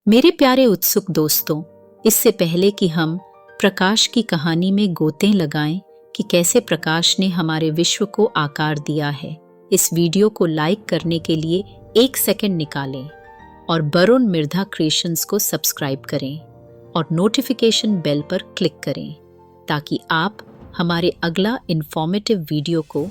मेरे प्यारे उत्सुक दोस्तों, इससे पहले कि हम प्रकाश की कहानी में गोते लगाएं कि कैसे प्रकाश ने हमारे विश्व को आकार दिया है, इस वीडियो को लाइक करने के लिए 1 सेकंड निकालें और वरुण मिर्धा क्रिएशंस को सब्सक्राइब करें और नोटिफिकेशन बेल पर क्लिक करें ताकि आप हमारे अगला इन्फॉर्मेटिव वीडियो को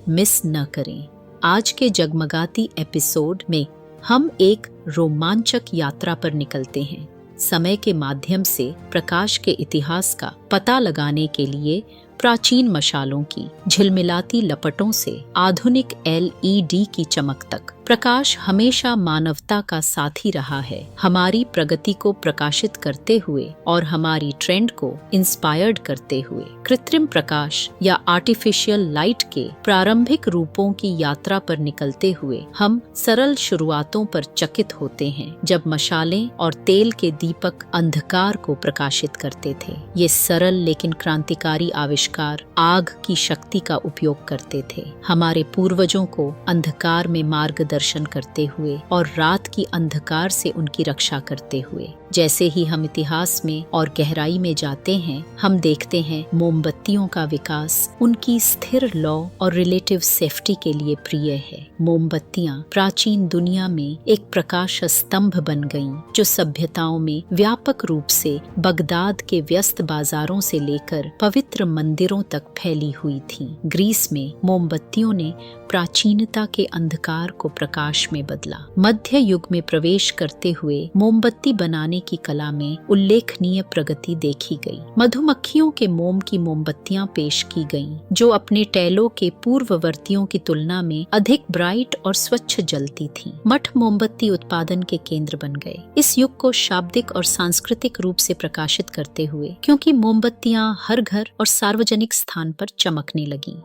मिस न करें। आज के जगमगाती एपिसोड में हम एक रोमांचक यात्रा पर निकलते हैं, समय के माध्यम से प्रकाश के इतिहास का पता लगाने के लिए प्राचीन मशालों की झिलमिलाती लपटों से आधुनिक LED की चमक तक। प्रकाश हमेशा मानवता का साथी रहा है, हमारी प्रगति को प्रकाशित करते हुए और हमारी ट्रेंड को इंस्पायर्ड करते हुए। कृत्रिम प्रकाश या आर्टिफिशियल लाइट के प्रारंभिक रूपों की यात्रा पर निकलते हुए हम सरल शुरुआतों पर चकित होते हैं, जब मशालें और तेल के दीपक अंधकार को प्रकाशित करते थे। ये सरल लेकिन क्रांतिकारी आविष्कार आग की शक्ति का उपयोग करते थे, हमारे पूर्वजों को अंधकार में मार्गदर्शन करते हुए और रात की अंधकार से उनकी रक्षा करते हुए। जैसे ही हम इतिहास में और गहराई में जाते हैं, हम देखते हैं मोमबत्तियों का विकास उनकी स्थिर लौ और रिलेटिव सेफ्टी के लिए प्रिय है। मोमबत्तियां प्राचीन दुनिया में एक प्रकाश स्तंभ बन गईं, जो सभ्यताओं में व्यापक रूप से बगदाद के व्यस्त बाजारों से लेकर पवित्र मंदिरों तक फैली हुई थीं। ग्रीस में मोमबत्तियों ने प्राचीनता के अंधकार को प्रकाश में बदला। मध्य युग में प्रवेश करते हुए मोमबत्ती बनाने की कला में उल्लेखनीय प्रगति देखी गई। मधुमक्खियों के मोम की मोमबत्तियां पेश की गईं, जो अपने टैलों के पूर्ववर्तियों की तुलना में अधिक ब्राइट और स्वच्छ जलती थीं। मठ मोमबत्ती उत्पादन के केंद्र बन गए, इस युग को शाब्दिक और सांस्कृतिक रूप से प्रकाशित करते हुए, क्योंकि मोमबत्तियां हर घर और सार्वजनिक स्थान पर चमकने लगीं।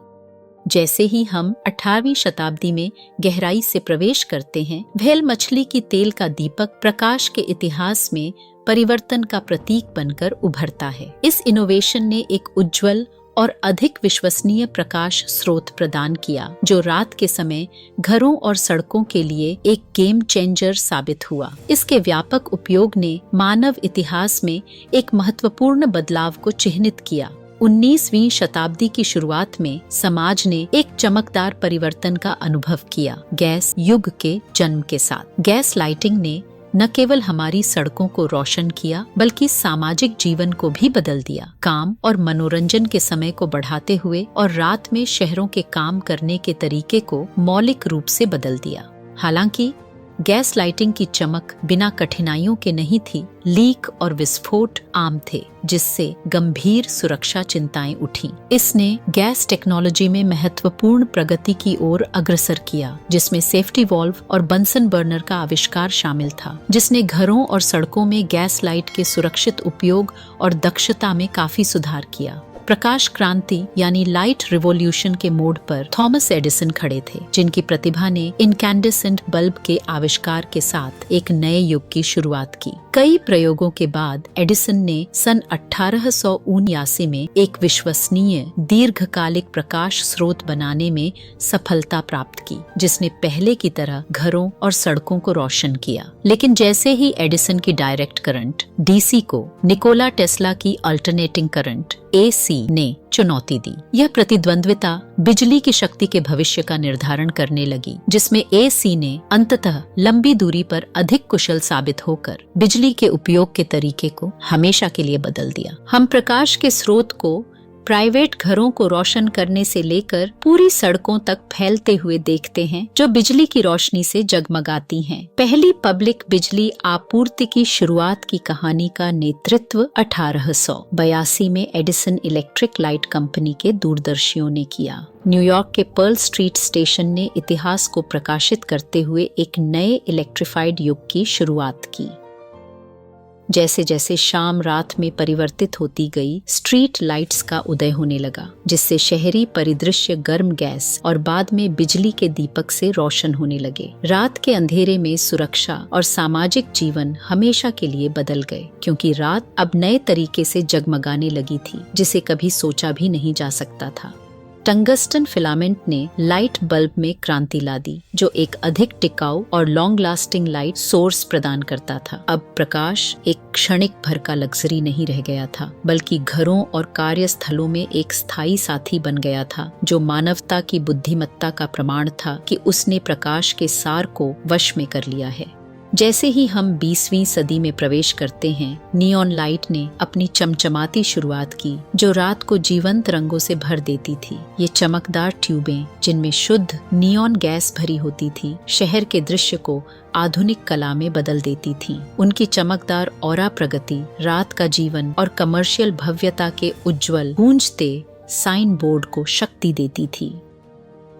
जैसे ही हम 18वीं शताब्दी में गहराई से प्रवेश करते हैं, व्हेल मछली की तेल का दीपक प्रकाश के इतिहास में परिवर्तन का प्रतीक बनकर उभरता है। इस इनोवेशन ने एक उज्जवल और अधिक विश्वसनीय प्रकाश स्रोत प्रदान किया, जो रात के समय घरों और सड़कों के लिए एक गेम चेंजर साबित हुआ। इसके व्यापक उपयोग ने मानव इतिहास में एक महत्वपूर्ण बदलाव को चिह्नित किया। 19वीं शताब्दी की शुरुआत में समाज ने एक चमकदार परिवर्तन का अनुभव किया। गैस युग के जन्म के साथ गैस लाइटिंग ने न केवल हमारी सड़कों को रोशन किया, बल्कि सामाजिक जीवन को भी बदल दिया। काम और मनोरंजन के समय को बढ़ाते हुए और रात में शहरों के काम करने के तरीके को मौलिक रूप से बदल दिया। हालांकि गैस लाइटिंग की चमक बिना कठिनाइयों के नहीं थी। लीक और विस्फोट आम थे, जिससे गंभीर सुरक्षा चिंताएं उठीं। इसने गैस टेक्नोलॉजी में महत्वपूर्ण प्रगति की ओर अग्रसर किया, जिसमें सेफ्टी वाल्व और बंसन बर्नर का आविष्कार शामिल था, जिसने घरों और सड़कों में गैस लाइट के सुरक्षित उपयोग और दक्षता में काफी सुधार किया। प्रकाश क्रांति यानी लाइट रिवॉल्यूशन के मोड़ पर थॉमस एडिसन खड़े थे, जिनकी प्रतिभा ने इनकैंडेसेंट बल्ब के आविष्कार के साथ एक नए युग की शुरुआत की। कई प्रयोगों के बाद एडिसन ने सन 1879 में एक विश्वसनीय दीर्घकालिक प्रकाश स्रोत बनाने में सफलता प्राप्त की, जिसने पहले की तरह घरों और सड़कों को रोशन किया। लेकिन जैसे ही एडिसन की डायरेक्ट करंट DC को निकोला टेस्ला की अल्टरनेटिंग करंट AC ने चुनौती दी, यह प्रतिद्वंद्विता बिजली की शक्ति के भविष्य का निर्धारण करने लगी, जिसमें AC ने अंततः लंबी दूरी पर अधिक कुशल साबित होकर बिजली के उपयोग के तरीके को हमेशा के लिए बदल दिया। हम प्रकाश के स्रोत को प्राइवेट घरों को रोशन करने से लेकर पूरी सड़कों तक फैलते हुए देखते हैं, जो बिजली की रोशनी से जगमगाती हैं। पहली पब्लिक बिजली आपूर्ति की शुरुआत की कहानी का नेतृत्व 1882 में एडिसन इलेक्ट्रिक लाइट कंपनी के दूरदर्शियों ने किया। न्यूयॉर्क के पर्ल स्ट्रीट स्टेशन ने इतिहास को प्रकाशित करते हुए एक नए इलेक्ट्रिफाइड युग की शुरुआत की। जैसे जैसे शाम रात में परिवर्तित होती गई, स्ट्रीट लाइट्स का उदय होने लगा, जिससे शहरी परिदृश्य गर्म गैस और बाद में बिजली के दीपक से रोशन होने लगे। रात के अंधेरे में सुरक्षा और सामाजिक जीवन हमेशा के लिए बदल गए, क्योंकि रात अब नए तरीके से जगमगाने लगी थी, जिसे कभी सोचा भी नहीं जा सकता था। टंगस्टन फिलामेंट ने लाइट बल्ब में क्रांति ला दी, जो एक अधिक टिकाऊ और लॉन्ग लास्टिंग लाइट सोर्स प्रदान करता था। अब प्रकाश एक क्षणिक भर का लग्जरी नहीं रह गया था, बल्कि घरों और कार्यस्थलों में एक स्थायी साथी बन गया था, जो मानवता की बुद्धिमत्ता का प्रमाण था कि उसने प्रकाश के सार को वश में कर लिया है। जैसे ही हम 20वीं सदी में प्रवेश करते हैं, नियॉन लाइट ने अपनी चमचमाती शुरुआत की, जो रात को जीवंत रंगों से भर देती थी। ये चमकदार ट्यूबें, जिनमें शुद्ध नियॉन गैस भरी होती थी, शहर के दृश्य को आधुनिक कला में बदल देती थीं। उनकी चमकदार ऑरा प्रगति रात का जीवन और कमर्शियल भव्यता के उज्जवल गूंजते साइन बोर्ड को शक्ति देती थी।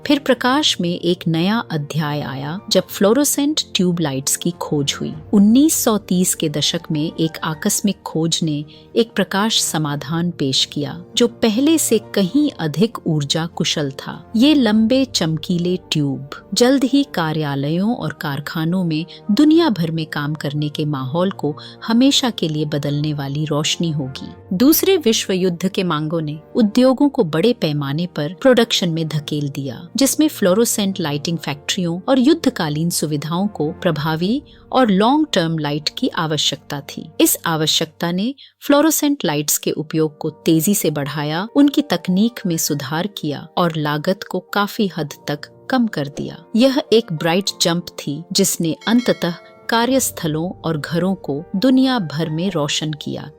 फिर प्रकाश में एक नया अध्याय आया जब फ्लोरोसेंट ट्यूब लाइट्स की खोज हुई। 1930 के दशक में एक आकस्मिक खोज ने एक प्रकाश समाधान पेश किया, जो पहले से कहीं अधिक ऊर्जा कुशल था। ये लंबे चमकीले ट्यूब जल्द ही कार्यालयों और कारखानों में दुनिया भर में काम करने के माहौल को हमेशा के लिए बदलने वाली रोशनी होगी। दूसरे विश्व युद्ध के मांगों ने उद्योगों को बड़े पैमाने पर प्रोडक्शन में धकेल दिया, जिसमें फ्लोरोसेंट लाइटिंग फैक्ट्रियों और युद्धकालीन सुविधाओं को प्रभावी और लॉन्ग टर्म लाइट की आवश्यकता थी। इस आवश्यकता ने फ्लोरोसेंट लाइट्स के उपयोग को तेजी से बढ़ाया, उनकी तकनीक में सुधार किया और लागत को काफी हद तक कम कर दिया। यह एक ब्राइट जंप थी जिसने अंततः कार्यस्थलों और घरों को दुनिया भर में रोशन किया।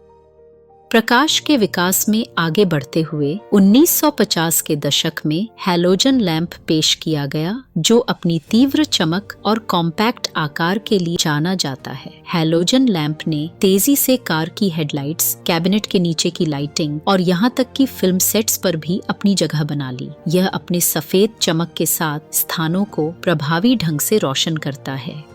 प्रकाश के विकास में आगे बढ़ते हुए 1950 के दशक में हैलोजन लैंप पेश किया गया, जो अपनी तीव्र चमक और कॉम्पैक्ट आकार के लिए जाना जाता है। हैलोजन लैंप ने तेजी से कार की हेडलाइट्स, कैबिनेट के नीचे की लाइटिंग और यहाँ तक कि फिल्म सेट्स पर भी अपनी जगह बना ली। यह अपने सफेद चमक के साथ स्थानों को प्रभावी ढंग से रोशन करता है।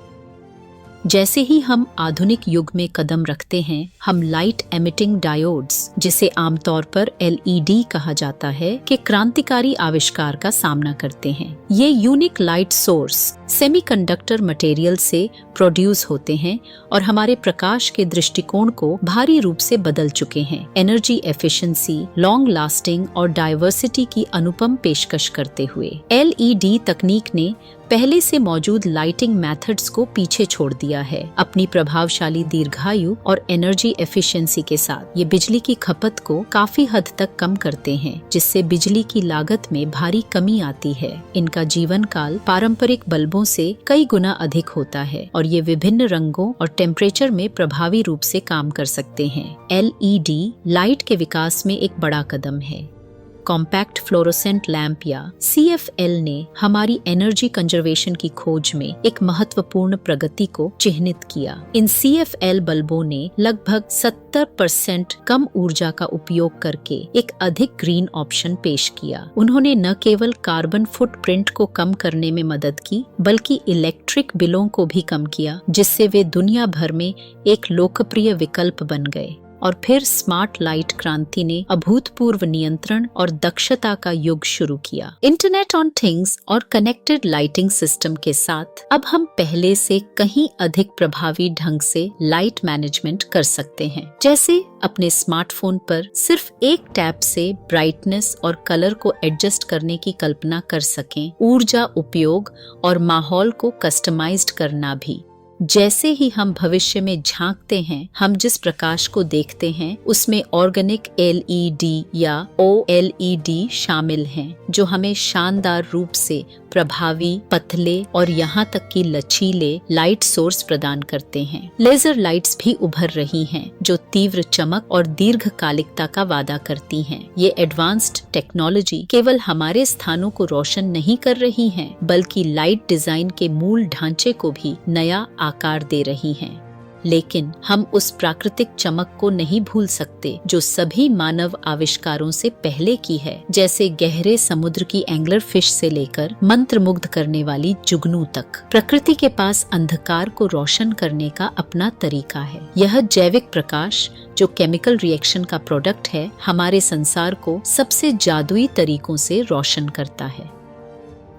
जैसे ही हम आधुनिक युग में कदम रखते हैं, हम लाइट एमिटिंग डायोड्स, जिसे आमतौर पर LED कहा जाता है, के क्रांतिकारी आविष्कार का सामना करते हैं। ये unique light source semiconductor material से प्रोड्यूस होते हैं और हमारे प्रकाश के दृष्टिकोण को भारी रूप से बदल चुके हैं। एनर्जी एफिशिएंसी, लॉन्ग लास्टिंग और डाइवर्सिटी की अनुपम पेशकश करते हुए LED तकनीक ने पहले से मौजूद लाइटिंग मेथड्स को पीछे छोड़ दिया है। अपनी प्रभावशाली दीर्घायु और एनर्जी एफिशिएंसी के साथ ये बिजली की खपत को काफी हद तक कम करते हैं, जिससे बिजली की लागत में भारी कमी आती है। इनका जीवन काल पारंपरिक बल्बों से कई गुना अधिक होता है और ये विभिन्न रंगों और टेम्परेचर में प्रभावी रूप से काम कर सकते हैं। LED लाइट के विकास में एक बड़ा कदम है। कॉम्पैक्ट फ्लोरोसेंट लैंप या CFL ने हमारी एनर्जी कंजर्वेशन की खोज में एक महत्वपूर्ण प्रगति को चिह्नित किया। इन CFL बल्बों ने लगभग 70% कम ऊर्जा का उपयोग करके एक अधिक ग्रीन ऑप्शन पेश किया। उन्होंने न केवल कार्बन फुटप्रिंट को कम करने में मदद की, बल्कि इलेक्ट्रिक बिलों को भी कम किया, जिससे वे दुनिया भर में एक लोकप्रिय विकल्प बन गए। और फिर स्मार्ट लाइट क्रांति ने अभूतपूर्व नियंत्रण और दक्षता का युग शुरू किया। इंटरनेट ऑन थिंग्स और कनेक्टेड लाइटिंग सिस्टम के साथ अब हम पहले से कहीं अधिक प्रभावी ढंग से लाइट मैनेजमेंट कर सकते हैं। जैसे अपने स्मार्टफोन पर सिर्फ एक टैप से ब्राइटनेस और कलर को एडजस्ट करने की कल्पना कर सकें, ऊर्जा उपयोग और माहौल को कस्टमाइज्ड करना भी। जैसे ही हम भविष्य में झांकते हैं, हम जिस प्रकाश को देखते हैं उसमें ऑर्गेनिक LED या OLED शामिल हैं, जो हमें शानदार रूप से प्रभावी, पतले और यहाँ तक कि लचीले लाइट सोर्स प्रदान करते हैं। लेजर लाइट्स भी उभर रही हैं, जो तीव्र चमक और दीर्घकालिकता का वादा करती हैं। ये एडवांस्ड टेक्नोलॉजी केवल हमारे स्थानों को रोशन नहीं कर रही हैं, बल्कि लाइट डिजाइन के मूल ढांचे को भी नया आकार दे रही हैं। लेकिन हम उस प्राकृतिक चमक को नहीं भूल सकते जो सभी मानव आविष्कारों से पहले की है, जैसे गहरे समुद्र की एंगलर फिश से लेकर मंत्रमुग्ध करने वाली जुगनू तक। प्रकृति के पास अंधकार को रोशन करने का अपना तरीका है। यह जैविक प्रकाश, जो केमिकल रिएक्शन का प्रोडक्ट है, हमारे संसार को सबसे जादुई तरीकों से रोशन करता है।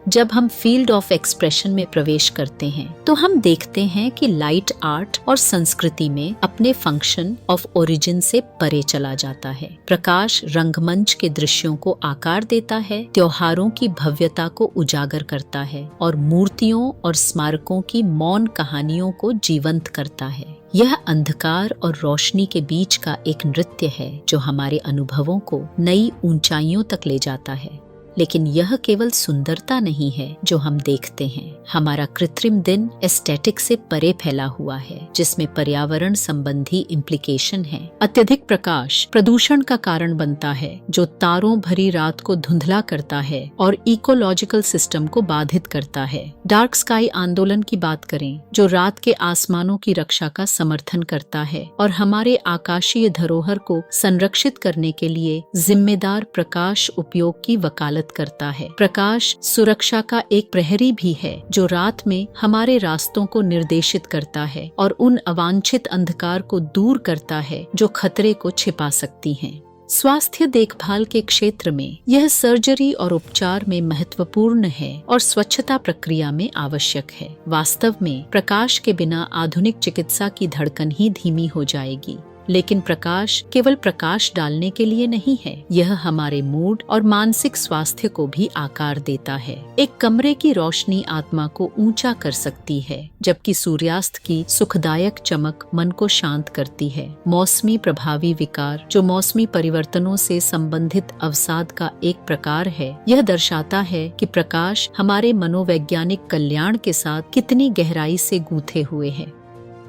जब हम फील्ड ऑफ एक्सप्रेशन में प्रवेश करते हैं तो हम देखते हैं कि लाइट आर्ट और संस्कृति में अपने फंक्शन ऑफ ओरिजिन से परे चला जाता है। प्रकाश रंगमंच के दृश्यों को आकार देता है, त्योहारों की भव्यता को उजागर करता है और मूर्तियों और स्मारकों की मौन कहानियों को जीवंत करता है। यह अंधकार और रोशनी के बीच का एक नृत्य है जो हमारे अनुभवों को नई ऊंचाइयों तक ले जाता है। लेकिन यह केवल सुंदरता नहीं है जो हम देखते हैं। हमारा कृत्रिम दिन एस्थेटिक से परे फैला हुआ है, जिसमें पर्यावरण संबंधी इम्प्लीकेशन है। अत्यधिक प्रकाश प्रदूषण का कारण बनता है, जो तारों भरी रात को धुंधला करता है और इकोलॉजिकल सिस्टम को बाधित करता है। डार्क स्काई आंदोलन की बात करें, जो रात के आसमानों की रक्षा का समर्थन करता है और हमारे आकाशीय धरोहर को संरक्षित करने के लिए जिम्मेदार प्रकाश उपयोग की वकालत करता है। प्रकाश सुरक्षा का एक प्रहरी भी है जो रात में हमारे रास्तों को निर्देशित करता है और उन अवांछित अंधकार को दूर करता है जो खतरे को छिपा सकती हैं। स्वास्थ्य देखभाल के क्षेत्र में यह सर्जरी और उपचार में महत्वपूर्ण है और स्वच्छता प्रक्रिया में आवश्यक है। वास्तव में प्रकाश के बिना आधुनिक चिकित्सा की धड़कन ही धीमी हो जाएगी। लेकिन प्रकाश केवल प्रकाश डालने के लिए नहीं है, यह हमारे मूड और मानसिक स्वास्थ्य को भी आकार देता है। एक कमरे की रोशनी आत्मा को ऊंचा कर सकती है, जबकि सूर्यास्त की सुखदायक चमक मन को शांत करती है। मौसमी प्रभावी विकार, जो मौसमी परिवर्तनों से संबंधित अवसाद का एक प्रकार है, यह दर्शाता है कि प्रकाश हमारे मनोवैज्ञानिक कल्याण के साथ कितनी गहराई से गूंथे हुए है।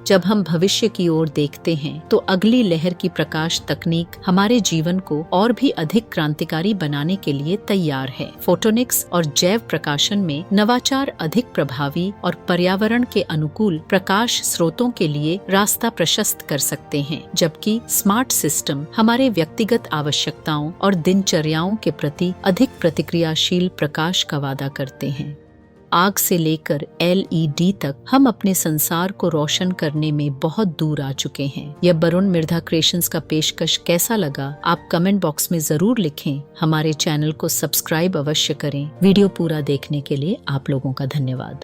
जब हम भविष्य की ओर देखते हैं तो अगली लहर की प्रकाश तकनीक हमारे जीवन को और भी अधिक क्रांतिकारी बनाने के लिए तैयार है। फोटोनिक्स और जैव प्रकाशन में नवाचार अधिक प्रभावी और पर्यावरण के अनुकूल प्रकाश स्रोतों के लिए रास्ता प्रशस्त कर सकते हैं, जबकि स्मार्ट सिस्टम हमारे व्यक्तिगत आवश्यकताओं और दिनचर्याओं के प्रति अधिक प्रतिक्रियाशील प्रकाश का वादा करते हैं। आग से लेकर LED तक हम अपने संसार को रोशन करने में बहुत दूर आ चुके हैं। यह वरुण मिर्धा क्रिएशंस का पेशकश कैसा लगा, आप कमेंट बॉक्स में जरूर लिखें। हमारे चैनल को सब्सक्राइब अवश्य करें। वीडियो पूरा देखने के लिए आप लोगों का धन्यवाद।